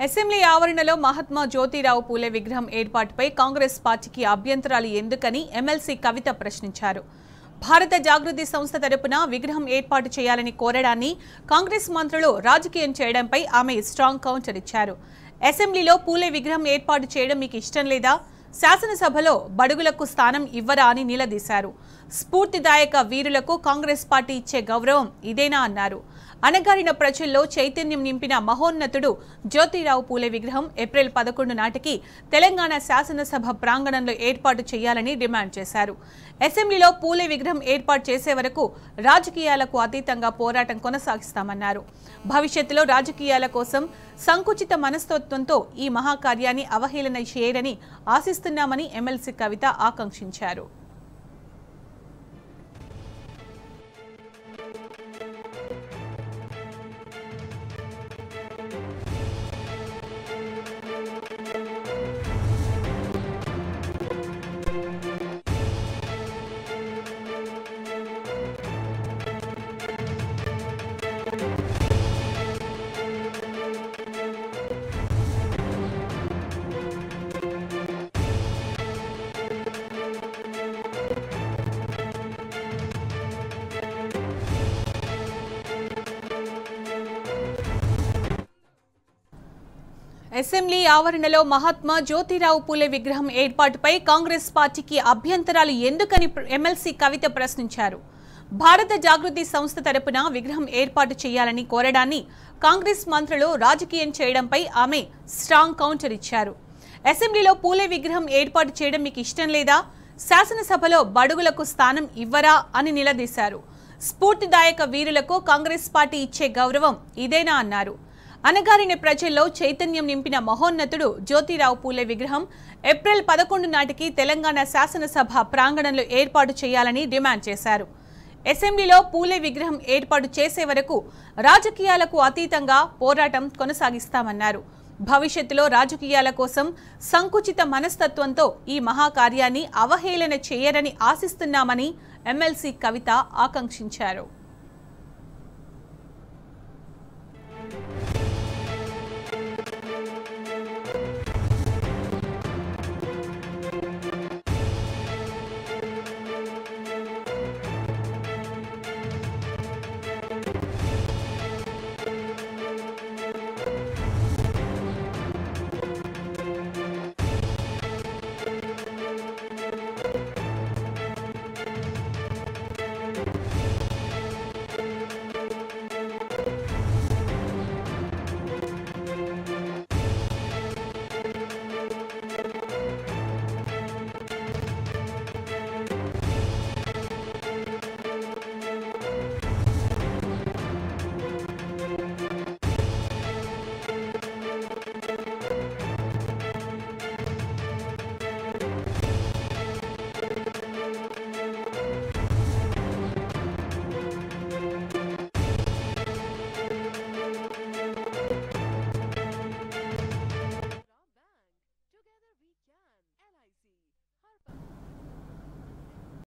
Assembly ఆవరణలో మహాత్మా జ్యోతిరావు పూలే విగ్రహం ఏర్పాటుపై కాంగ్రెస్ పార్టీకి అభ్యంతరాలు ఎందుకని ఎమ్మెల్సీ కవిత ప్రశ్నించారు. భారత జాగృతి సంస్థ తరపున విగ్రహం ఏర్పాటు చేయాలని కోరడాన్ని కాంగ్రెస్ మంత్రులు రాజకీయం చేయడంపై ఆమె స్ట్రాంగ్ కౌంటర్ ఇచ్చారు. అసెంబ్లీలో పూలే విగ్రహం ఏర్పాటు చేయడం మీకు ఇష్టం లేదా? శాసనసభలో బడుగులకు స్థానం ఇవ్వరా అని నిలదీశారు. స్ఫూర్తిదాయక వీరులకు కాంగ్రెస్ పార్టీ ఇచ్చే గౌరవం ఇదేనా అన్నారు. అణగారిన ప్రజల్లో చైతన్యం నింపిన మహోన్నతుడు జ్యోతిరావు పూలే విగ్రహం ఏప్రిల్ 11 నాటికి తెలంగాణ శాసనసభ ప్రాంగణంలో ఏర్పాటు చేయాలని డిమాండ్ చేశారు. అసెంబ్లీలో పూలే విగ్రహం ఏర్పాటు చేసే వరకు రాజకీయాలకు అతీతంగా పోరాటం కొనసాగిస్తామన్నారు. భవిష్యత్తులో రాజకీయాల కోసం సంకుచిత మనస్తత్వంతో ఈ మహాకార్యాన్ని అవహేళన చేయరని ఆశిస్తున్నామని ఎమ్మెల్సీ కవిత ఆకాంక్షించారు. అసెంబ్లీ ఆవరణలో మహాత్మా జ్యోతిరావు పూలే విగ్రహం ఏర్పాటుపై కాంగ్రెస్ పార్టీకి అభ్యంతరాలు ఎందుకని ఎమ్మెల్సీ కవిత ప్రశ్నించారు. భారత జాగృతి సంస్థ తరపున విగ్రహం ఏర్పాటు చేయాలని కోరడాన్ని కాంగ్రెస్ మంత్రులు రాజకీయం చేయడంపై ఆమె స్ట్రాంగ్ కౌంటర్ ఇచ్చారు. అసెంబ్లీలో పూలే విగ్రహం ఏర్పాటు చేయడం మీకు ఇష్టం లేదా? శాసనసభలో బడుగులకు స్థానం ఇవ్వరా అని నిలదీశారు. స్ఫూర్తిదాయక వీరులకు కాంగ్రెస్ పార్టీ ఇచ్చే గౌరవం ఇదేనా అన్నారు. అణగారిన ప్రజల్లో చైతన్యం నింపిన మహోన్నతుడు జ్యోతిరావు పూలే విగ్రహం ఏప్రిల్ 11 నాటికి తెలంగాణ శాసనసభ ప్రాంగణంలో ఏర్పాటు చేయాలని డిమాండ్ చేశారు. అసెంబ్లీలో పూలే విగ్రహం ఏర్పాటు చేసే వరకు రాజకీయాలకు అతీతంగా పోరాటం కొనసాగిస్తామన్నారు. భవిష్యత్తులో రాజకీయాల కోసం సంకుచిత మనస్తత్వంతో ఈ మహాకార్యాన్ని అవహేళన చేయరని ఆశిస్తున్నామని ఎమ్మెల్సీ కవిత ఆకాంక్షించారు.